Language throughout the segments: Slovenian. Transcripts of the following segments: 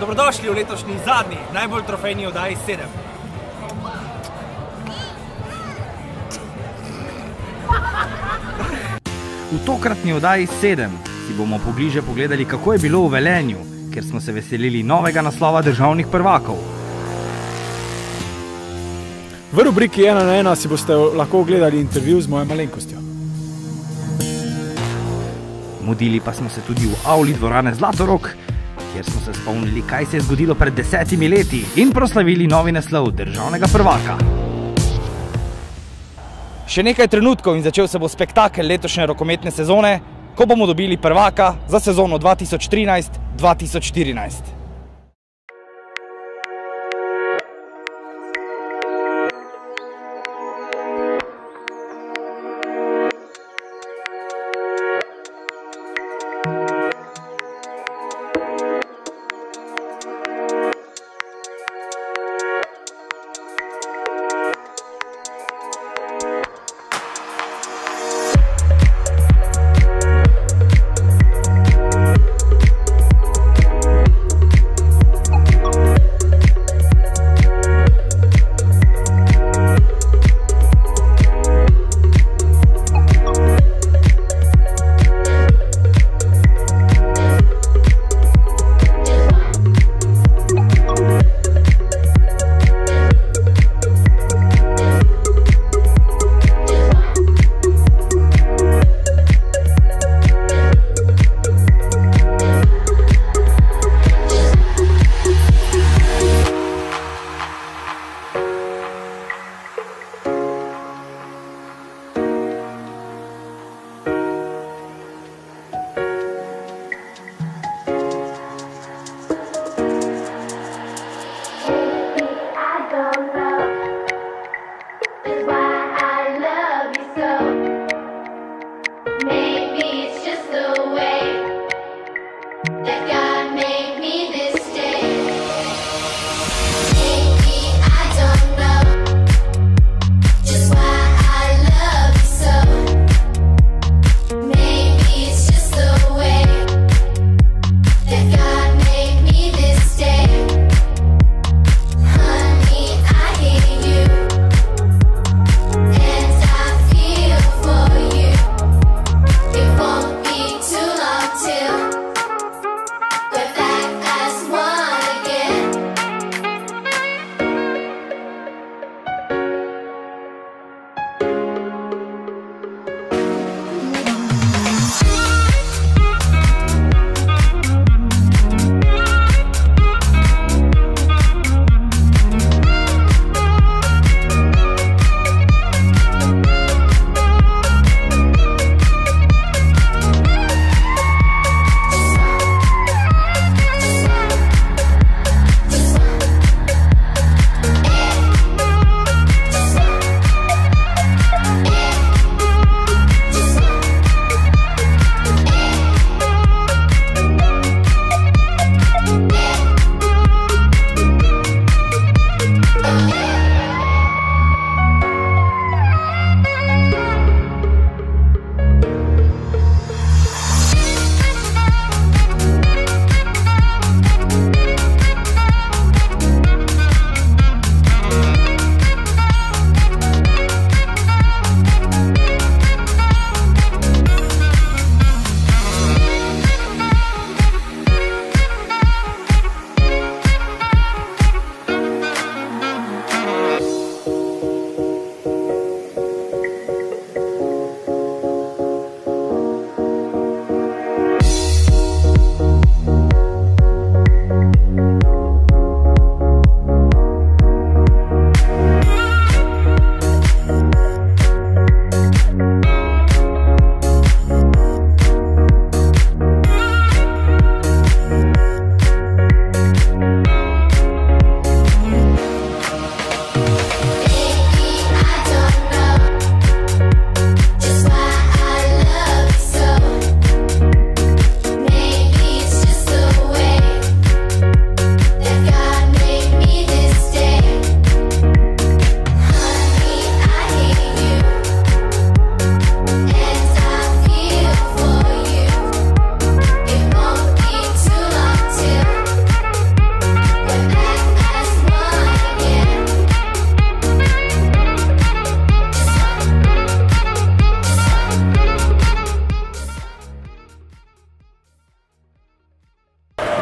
Dobrodošli v letošnji zadnji, najbolj trofejni oddaji 7. V tokratni oddaji 7 si bomo pobliže pogledali, kako je bilo v Velenju, ker smo se veselili novega naslova državnih prvakov. V rubriki 1 na 1 si boste lahko ogledali intervju z mojo malenkostjo. Mudili pa smo se tudi v avli dvorane Zlatorog, kjer smo se spomnili, kaj se je zgodilo pred 10 leti in proslavili novi naslov državnega prvaka. Še nekaj trenutkov in začel se bo spektakel letošnje rokometne sezone, ko bomo dobili prvaka za sezono 2013-2014.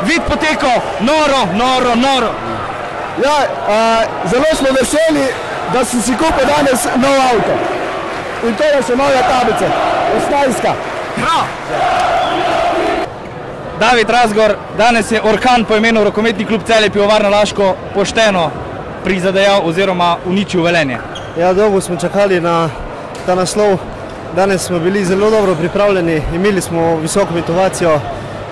vid poteko, noro. Ja, zelo smo veseli, da sem si kupil danes nov avto. In to je še nove tablice, Ostajska. David Razgor, danes je orkan po imenu Rokometni klub Celje Pivovarna Laško pošteno prizadejal oziroma uničil Velenje. Ja, dolgo smo čakali na ta naslov. Danes smo bili zelo dobro pripravljeni, imeli smo visoko motivacijo,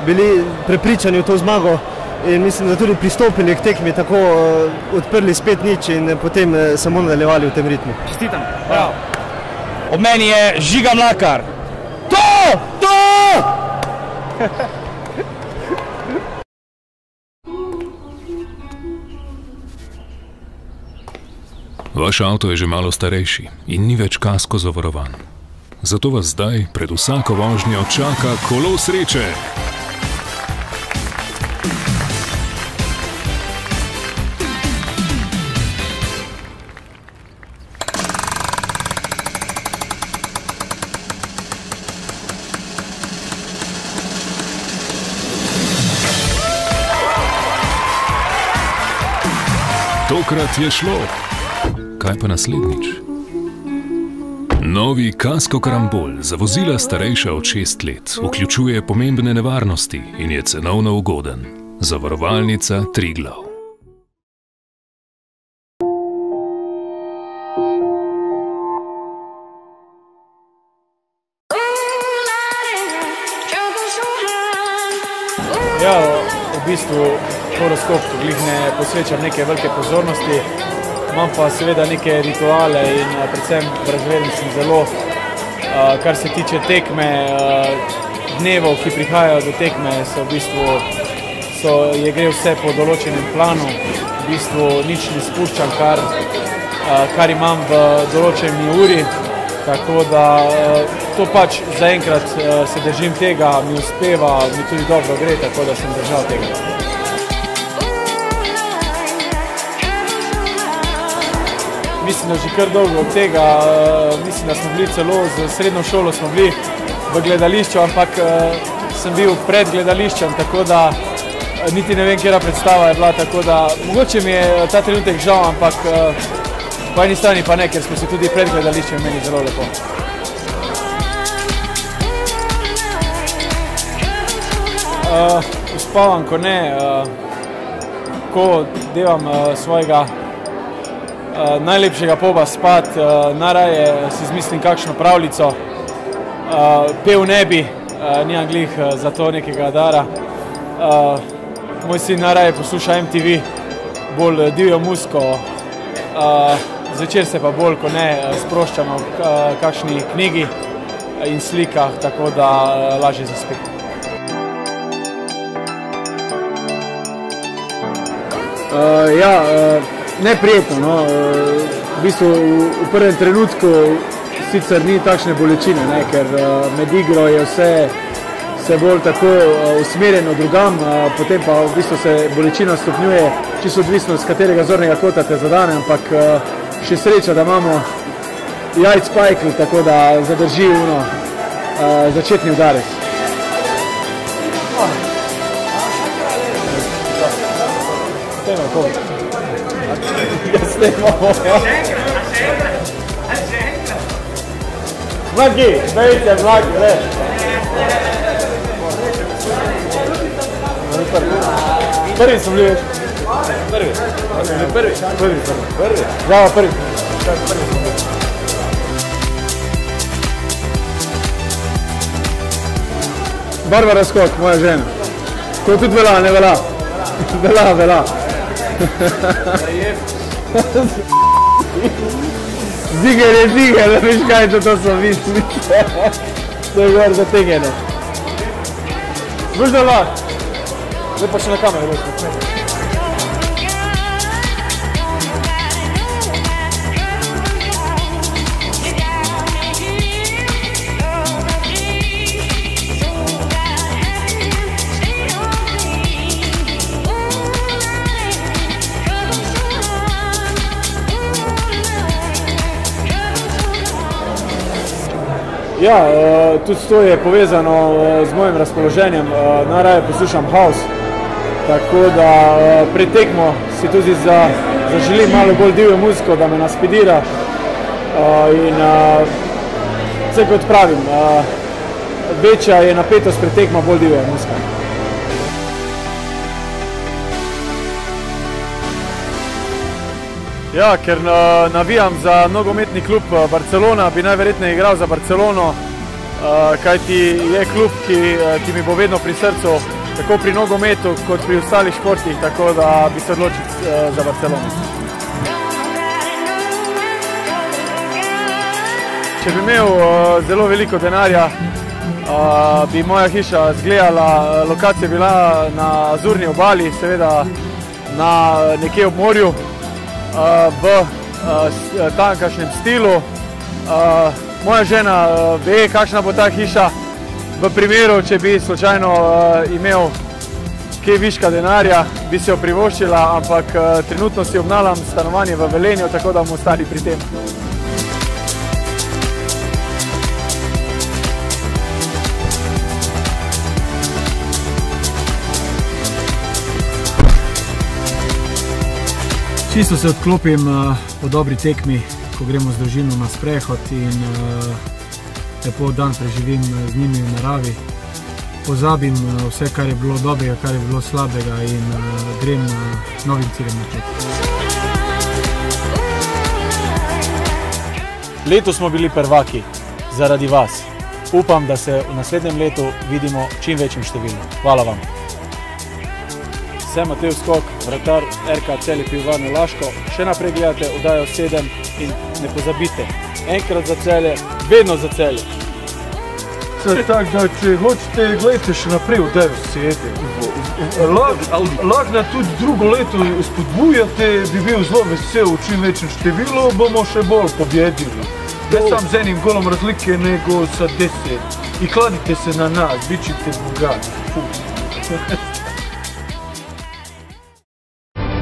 bili prepričani v to zmago in mislim, da tudi pristopili k tekmi, tako odprli spet nič in potem samo nadaljevali v tem ritmu. Čestitam. Bravo. Ob meni je Žiga Mlakar. To! Vaš avto je že malo starejši in ni več kasko zavarovan. Zato vas zdaj pred vsako vožnjo čaka kolo sreče. Tokrat je šlo. Kaj pa naslednjič? Novi Kasko Karambol za vozila starejša od 6 let vključuje pomembne nevarnosti in je cenovno ugoden. Zavarovalnica Triglav. Ja, v bistvu horoskop glih ne posvečam neke velike pozornosti. Imam pa seveda neke rituale in predvsem razveden sem zelo, kar se tiče tekme, dnevov, ki prihajajo do tekme, gre vse po določenem planu, v bistvu nič ne spuščam, kar imam v določeni uri, tako da to pač zaenkrat se držim tega, mi uspeva, mi tudi dobro gre, tako da sem držal tega. Mislim, da že kar dolgo od tega, mislim, da smo bili celo z srednjo šolo smo bili v gledališču, ampak sem bil pred gledališčem, tako da niti ne vem, kjera predstava je bila, tako da mogoče mi je ta trenutek žal, ampak po eni strani pa ne, ker smo se tudi pred gledališčem imeli zelo lepo. Uspavam, ko ne, ko delam svojega najlepšega poba spat, najraje si izmislim kakšno pravljico, pev ne bi, nimam glih za to nekega dara. Moj sin najraje posluša MTV, bolj divjo muziko, zvečer se pa bolj, ko ne, sproščamo v kakšni knjigi in slikah, tako da lažje zaspi. Neprijetno, v bistvu v prvem trenutku sicer ni takšne bolečine, ker med igro je vse bolj tako usmerjeno drugam, potem pa v bistvu se bolečina stopnjuje, čisto odvisno z katerega zornega kota te zadane, ampak še sreča, da imamo jajc spajkl, tako da zadrži začetni udarec. Mlaki, smejice, mlaki, ne. Prvi smo bili već. Prvi. Zdravo, prvi. Barbara Skok, moja žena. Ko tudi vela, ne vela. Vela. Ziger, da veš kaj to so misli. To je gor zategeno. Boš da lahko. Zdaj pa še na kameru boš. Ja, tudi to je povezano z mojim razpoloženjem. Najraje poslušam house, tako da pred tekmo si tudi zaželim malo bolj divjo muziko, da me naspidira in vse kot pravim, večja je napetost pred tekmo, bolj divja muzika. Ja, ker navijam za nogometni klub Barcelona, bi najverjetneje igral za Barcelono, kajti je klub, ki mi bo vedno pri srcu, tako pri nogometu kot pri ostalih športih, tako da bi se odločil za Barcelono. Če bi imel zelo veliko denarja, bi moja hiša izgledala, lokacija bila na Azurni obali, seveda nekje ob morju, v tamkajšnjem stilu. Moja žena ve, kakšna bo ta hiša. V primeru, če bi slučajno imel kaj viška denarja, bi si jo privoščila, ampak trenutno si obnavljam stanovanje v Velenju, tako da bomo ostali pri tem. Čisto se odklopim po dobri tekmi, ko gremo z družino na sprehod in lepo dan preživim z njimi v naravi. Pozabim vse, kar je bilo dobrega, kar je bilo slabega in grem novim ciljem naprej. Letos smo bili prvaki zaradi vas. Upam, da se v naslednjem letu vidimo čim večjim številom. Hvala vam. Sem Matej Skok, vratar RK Celje Pivovarne Laško. Še naprej gledate oddajo 7 in ne pozabite, enkrat za Celje, vedno za Celje. Tako da, če hočete, gledajte še naprej oddajo 7. Lahko tudi drugo leto spodbujate, bi bil zelo vesel v čim večjem številu, bomo še bolj pobjedili. Ne sam z enim golom razlike, nego sa 10. I kladite se na nas, bit ćete bogati.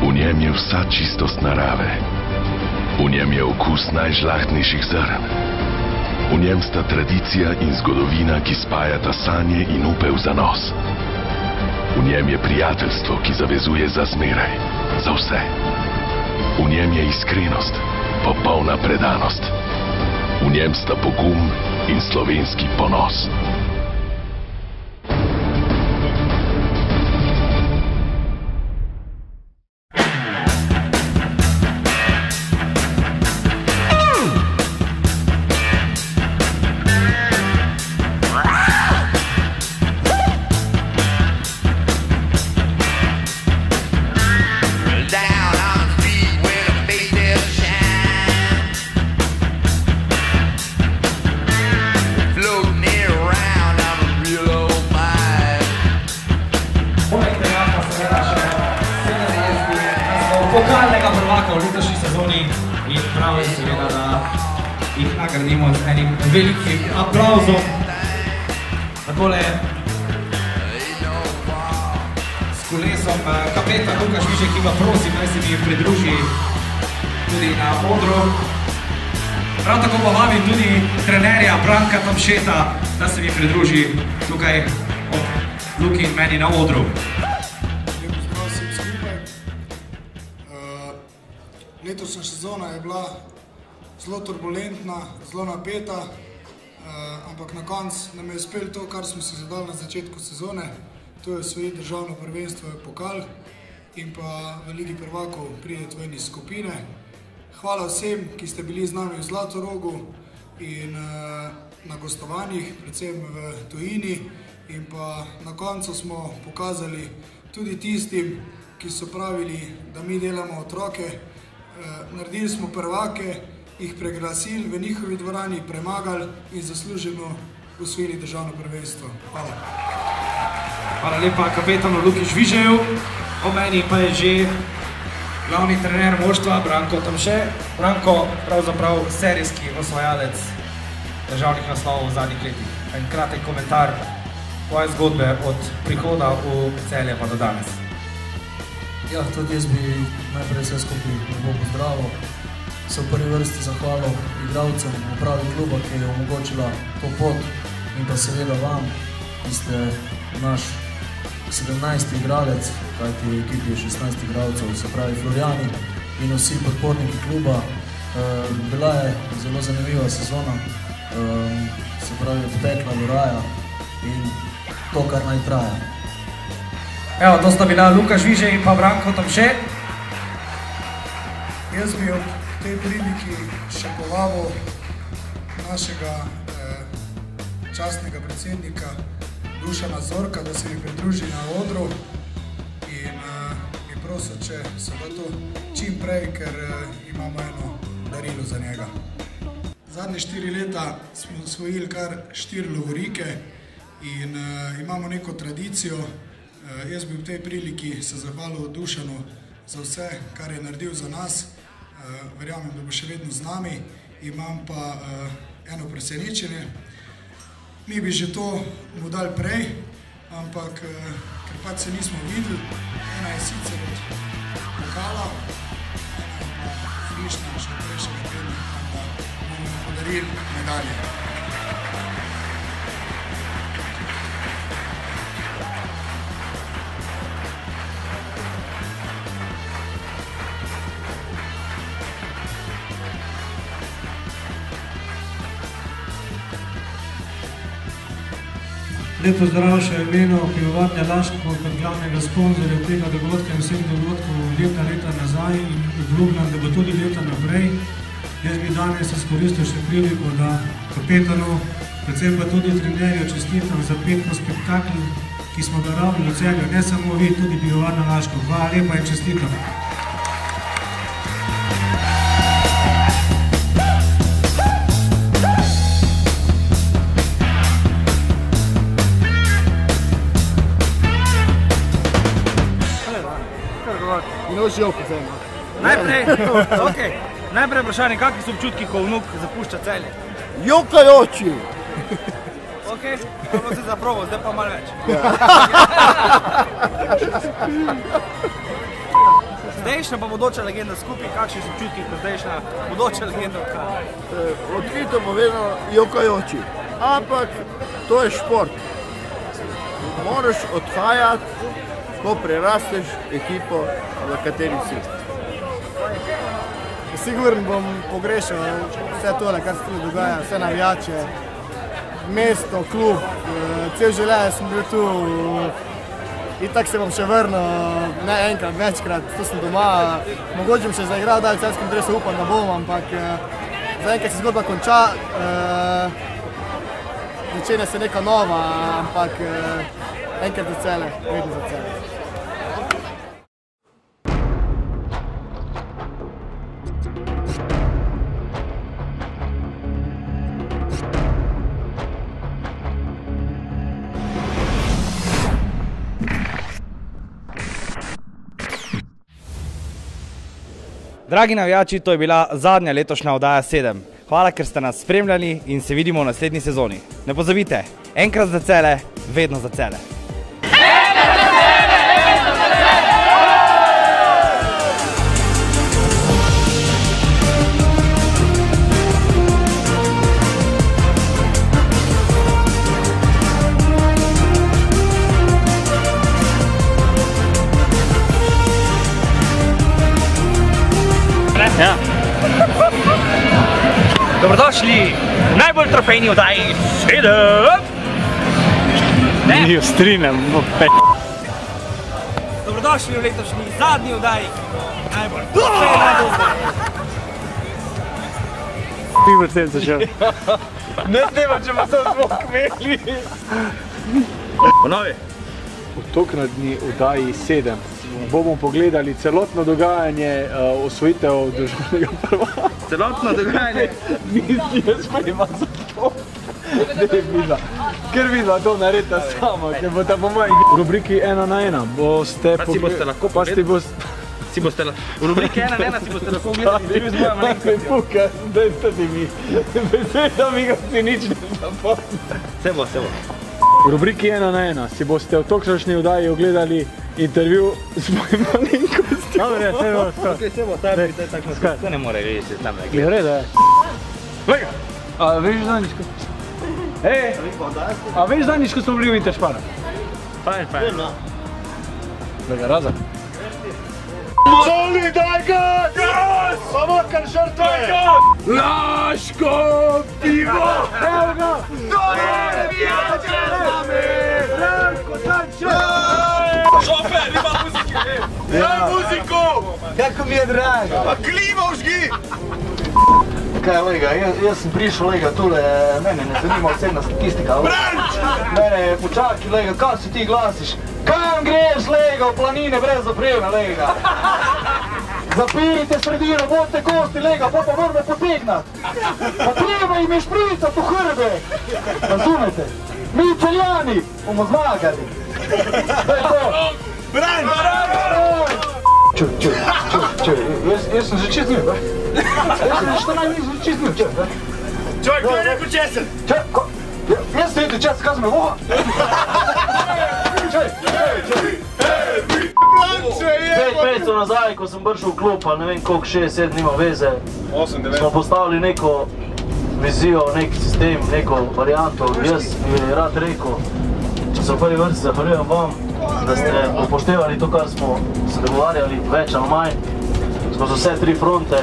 V njem je vsa čistost narave. V njem je okus najžlahtnejših zrn. V njem sta tradicija in zgodovina, ki spajata sanje in upe v zanos. V njem je prijateljstvo, ki zavezuje za zmeraj, za vse. V njem je iskrenost, popolna predanost. V njem sta pogum in slovenski ponos. Pokalnega prvaka v letošnji sezoni in prav je seveda, da jih nagradimo z enim velikim aplauzom. Takole s kolesom kapetan Lukaš Višek, ki ga prosim, naj se mi pridruži tudi na odru. Prav tako pa vabim tudi trenerja Branka Tamšeta, da se mi pridruži tukaj ob Luki in meni na odru. Letošnja sezona je bila zelo turbulentna, zelo napeta, ampak na koncu nam je uspelo to, kar smo si zadali na začetku sezone. To je osvojiti državno prvenstvo, pokal in pa v Ligi prvakov priti ven iz skupine. Hvala vsem, ki ste bili z nami v Zlatorogu in na gostovanjih, predvsem v tujini. In pa na koncu smo pokazali tudi tistim, ki so pravili, da mi delamo otroke. Naredili smo prvake, jih preglasili v njihovi dvorani, premagali in zasluženo osvojili državno prvenstvo. Hvala. Hvala lepa kapetanu Luki Žvižeju. O meni pa je že glavni trener moštva Branko Tamše. Branko, pravzaprav serijski osvajalec državnih naslovov v zadnjih letih. En kratek komentar tvoje zgodbe od prihoda v Celje pa do danes. Ja, tudi jaz bi najprej vse skupaj lepo pozdravil. Se v prvi vrsti zahvalil igralcem, upravi kluba, ki je omogočila to pot in pa seveda vam, ki ste naš 17. igralec, kajti v ekipi je 16 igralcev, se pravi Florjani in vsi podporniki kluba. Bila je zelo zanimiva sezona, se pravi od pekla do raja in to, kar naj traja. Evo, to sta bila Luka Žvižej in pa Branko Tomše. Jaz bi ob tej priliki še povabil našega častnega predsednika Dušana Zorka, da se mi pridruži na odru in bi prosil, če se da to čim prej, ker imamo eno darilo za njega. Zadnje 4 leta smo osvojili kar 4 lovorike in imamo neko tradicijo. Jaz bi v tej priliki se zahvalil Dušanu za vse, kar je naredil za nas. Verjamem, da bo še vedno z nami. Imam pa eno presenečenje. Mi bi že to mu dali prej, ampak ker pač se nismo videli, ena je sicer od pokala, ena je pa frišna še od prejšnjega tedna, da bomo podarili medalje. Lep pozdrav še v imenu Pivovarne Laško kot glavnega sponzorja tega dogodka in vseh dogodkov leta nazaj in obljubljam, da bo tudi leta naprej. Jaz bi danes izkoristil še priliko, da kapetanu, predvsem pa tudi trenerju čestitam za petno spektakl, ki smo ga rabili od Celja, ne samo vi, tudi Pivovarna Laško. Hvala lepa in čestitam. Najprej vprašanje, kakvi so občutki, ko vnuk zapušča Celje? Jokajoči! Ok, to bo se zaprobo, zdaj pa malo več. Zdajšnja pa bodoča legenda skupaj, kakšni so občutki, ko zdajšnja bodoča legenda odhaja? Odkrito povedano, jokajoči. Ampak to je šport. Moraš odhajati, ko prerasteš ekipo, v kateri si. Sigurno bom pogrešal vse tole, kar se tu dogaja, vse navijače, mesto, klub, cel življenje sem bil tu. Itak se bom še vrnil, ne enkrat, večkrat, tu sem doma. Mogoče bom še zaigral dalj v celskem dresu, upam, da bom, ampak zaenkrat se zgodba konča. Začenja se neka nova, ampak enkrat za Celje, vedno za Celje. Dragi navijači, to je bila zadnja letošnja oddaja 7. Hvala, ker ste nas spremljali in se vidimo v naslednji sezoni. Ne pozabite, enkrat za Celje, vedno za Celje. Ja. Dobrodošli v najbolj trofejni oddaji 7. Ni ostrinem, Dobrodošli v letošnji zadnji oddaji najbolj trofejni oddaji. Ti vrtem začel. Ne snema, če pa sem zvok imeli. Ponovi. V tokratni oddaji 7 bomo pogledali celotno dogajanje osvojitev državnega prvaka. Celotno dogajanje? Nisi jaz prima za to. Ker vidva to naredita sama, ker bo ta po moji v rubriki 1 na 1 boste... Pa si boste lahko pogledali? V rubriki 1 na 1 si boste lahko gledali intervju z mojo malenkosti. Puka, daj stati mi. Beseda mi ga si nič ne zapomni. Se bo. V rubriki 1 na 1 si boste v tokratni oddaji ogledali intervju z mojim malenkostim. Dobre, se bo. To ne more reči, tam ne gleda. Je reda, je. Lega, a veš zadnjič, ko... A veš zadnjič, ko smo bili v Interšpara? Fajn. Lega Razak. Zoli, daj ga! Gas! Pomakar žrtve! Laško pivo! Evo ga! Dole vijače nami! Ranko, tanče! Šofer, ima muzike! Daj muziku! Kako mi je drago! Pa klima užgi! Kaj, lega, jaz sem prišel, lega, tule, mene ne zanima osebna statistika. Branč! Mene, počaki, lega, kaj si ti glasiš? Kam greš, lega, v planine brez opreme, lega? Zapirite sredino, bodite gosti, lega, pa moramo potegnat. Pa treba jim je špricat v hrbe. Razumete? Mi Celjani bomo zmagali. To je to. Branč! Čuj, jaz sem že čist njim, ba? Jaz sem što najniž že čist njim, čuj, ba? Čuj, kdo je rekel česen? Čuj, jaz sem rekel česen, kaj sem me voha? Čuj. Pet mesecev nazaj, ko sem prišel v klub, pa ne vem koliko, 6-7, nima veze, smo postavili neko vizijo, nek sistem, neko varianto. Jaz bi rad rekel, če se v prvi vrsti zahvaljujem vam, da ste upoštevali to, kar smo se dogovarjali, več ali manj, skozi vse 3 fronte,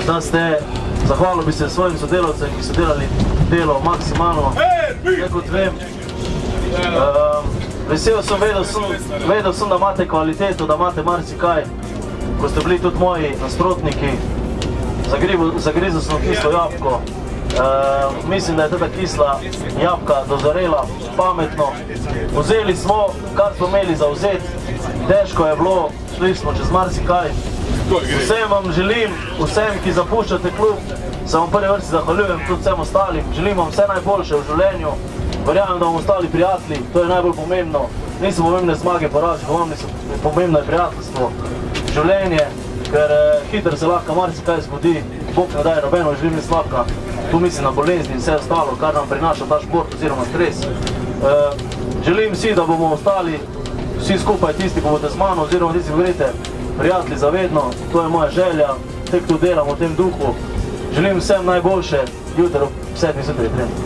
da ste, zahvalil bi se svojim sodelavcem, ki so delali delo maksimalno, kot vem. Vesel sem, vedel sem, da imate kvaliteto, da imate marsikaj, ko ste bili tudi moji nasprotniki, zagrizel sem kislo jabko. Mislim, da je teda kisla jabka dozorela pametno. Vzeli smo, kar smo imeli za vzeti, težko je bilo, šli smo čez marsikaj. Vsem vam želim, vsem, ki zapuščate klub, se vam prvi vrsti zahvaljujem, tudi vsem ostalim, želim vam vse najboljše v življenju. Verjamem, da bomo ostali prijatelji, to je najbolj pomembno. Niso pomembne zmage, poraži, pomembno je prijateljstvo, življenje, ker hitro se lahko marsikaj zgodi, Bog ne daje nobeno življenje slabka. Tu mislim na bolezni in vse ostalo, kar nam prinaša ta šport oziroma stres. Želim si, da bomo ostali vsi skupaj tisti, ko boste z mano, oziroma tisti, ko greste prijatelji za vedno. To je moja želja, tek tu delam v tem duhu. Želim vsem najboljše, jutro ob 7. zjutraj trening.